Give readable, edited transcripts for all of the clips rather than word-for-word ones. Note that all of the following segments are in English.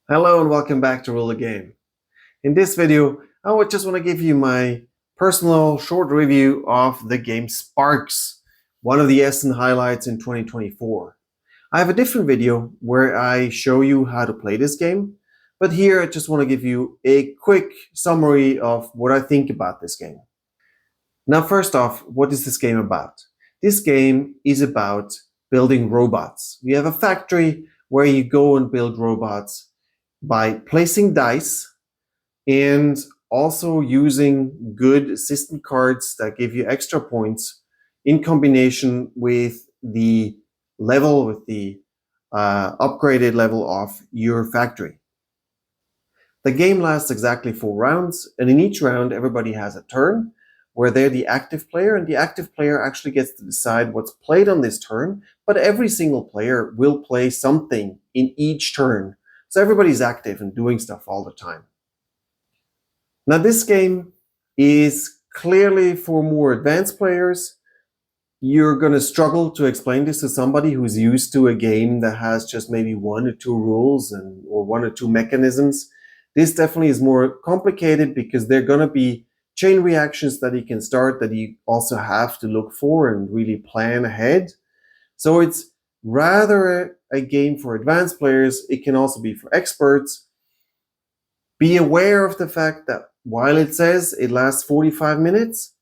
Hello and welcome back to Rule the Game. In this video, I would just want to give you my personal short review of the game Sparks, one of the Essen highlights in 2024. I have a different video where I show you how to play this game, but here I just want to give you a quick summary of what I think about this game. Now, first off, what is this game about? This game is about building robots. You have a factory where you go and build robots by placing dice and also using good assistant cards that give you extra points in combination with the upgraded level of your factory. The game lasts exactly 4 rounds, and in each round everybody has a turn where they're the active player, and the active player actually gets to decide what's played on this turn, but every single player will play something in each turn. So everybody's active and doing stuff all the time. Now this game is clearly for more advanced players. You're going to struggle to explain this to somebody who's used to a game that has just maybe 1 or 2 rules or 1 or 2 mechanisms. This definitely is more complicated because there are going to be chain reactions that you can start that you also have to look for and really plan ahead. So it's rather a game for advanced players. It can also be for experts. Be aware of the fact that while it says it lasts 45 minutes,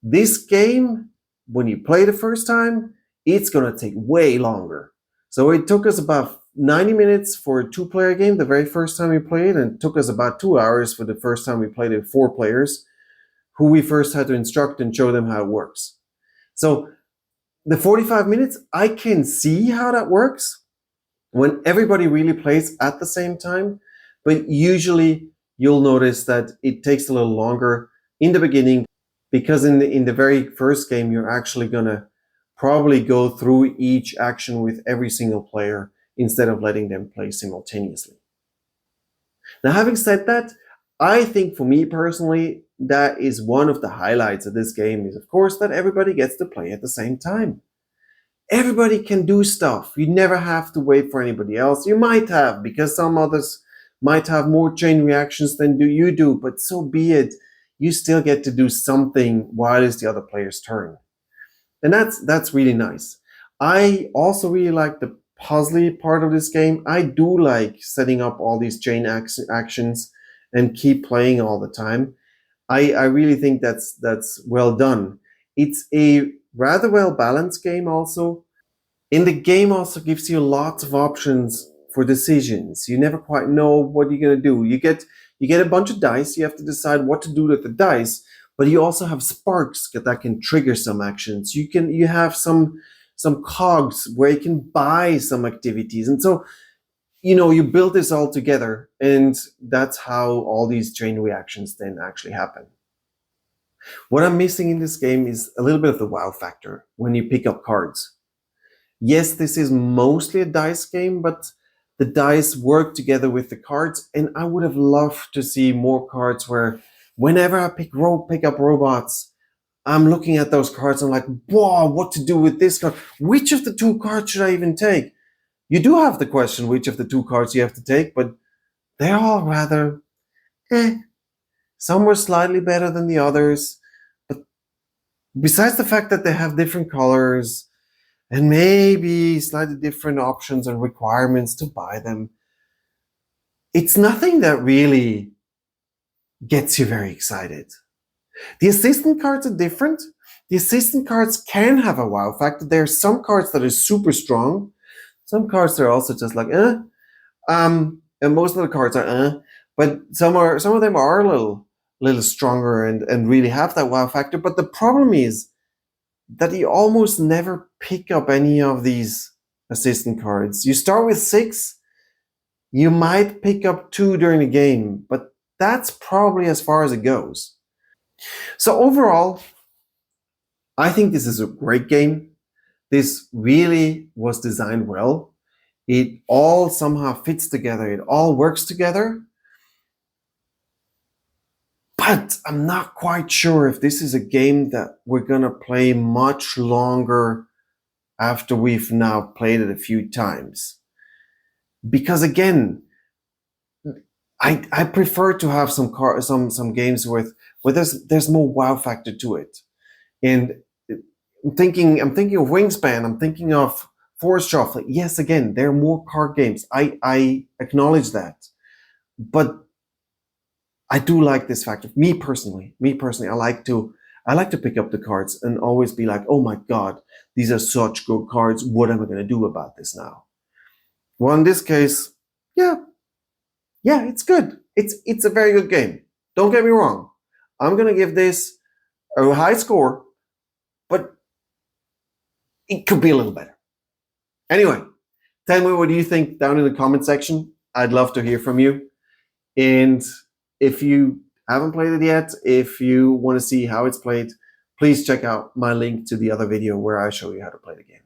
this game, when you play the first time, it's going to take way longer. So it took us about 90 minutes for a 2-player game the very first time we played, and it took us about 2 hours for the first time we played it with 4 players, who we first had to instruct and show them how it works. So the 45 minutes, I can see how that works when everybody really plays at the same time, but usually you'll notice that it takes a little longer in the beginning because in the very first game, you're actually going to probably go through each action with every single player instead of letting them play simultaneously. Now, having said that, I think for me personally, that is one of the highlights of this game is, of course, that everybody gets to play at the same time. Everybody can do stuff. You never have to wait for anybody else. You might have, because some others might have more chain reactions than you do, but so be it. You still get to do something while it's the other player's turn. And that's really nice. I also really like the puzzly part of this game. I do like setting up all these chain actions and keep playing all the time. I really think that's well done. It's a rather well balanced game also. And the game also gives you lots of options for decisions. You never quite know what you're going to do. You get a bunch of dice. You have to decide what to do with the dice, but you also have sparks that can trigger some actions. You have some cogs where you can buy some activities. And so, you build this all together, and that's how all these chain reactions then actually happen. What I'm missing in this game is a little bit of the wow factor when you pick up cards. Yes, this is mostly a dice game, but the dice work together with the cards, and I would have loved to see more cards where whenever I pick up robots, I'm looking at those cards and I'm like, wow, what to do with this card? Which of the 2 cards should I even take? You do have the question which of the 2 cards you have to take, but they're all rather Some were slightly better than the others, but besides the fact that they have different colors and maybe slightly different options and requirements to buy them, it's nothing that really gets you very excited. The assistant cards are different. The assistant cards can have a wow factor. There are some cards that are super strong. Some cards are also just like, and most of the cards are, but some of them are a little stronger and really have that wow factor. But the problem is that you almost never pick up any of these assistant cards. You start with 6, you might pick up 2 during the game, but that's probably as far as it goes. So overall, I think this is a great game. This really was designed well. It all somehow fits together. It all works together. But I'm not quite sure if this is a game that we're going to play much longer after we've now played it a few times. Because again, I prefer to have some games with where there's more wow factor to it. And I'm thinking of Wingspan. I'm thinking of Forest Shuffle. Yes, again, there are more card games. I acknowledge that, but I do like this factor. Me personally, I like to pick up the cards and always be like, oh my god, these are such good cards. What am I going to do about this now? Well, in this case, yeah, it's good. It's a very good game. Don't get me wrong. I'm going to give this a high score, but it could be a little better. Anyway, tell me what do you think down in the comment section. I'd love to hear from you. And if you haven't played it yet, if you want to see how it's played, please check out my link to the other video where I show you how to play the game.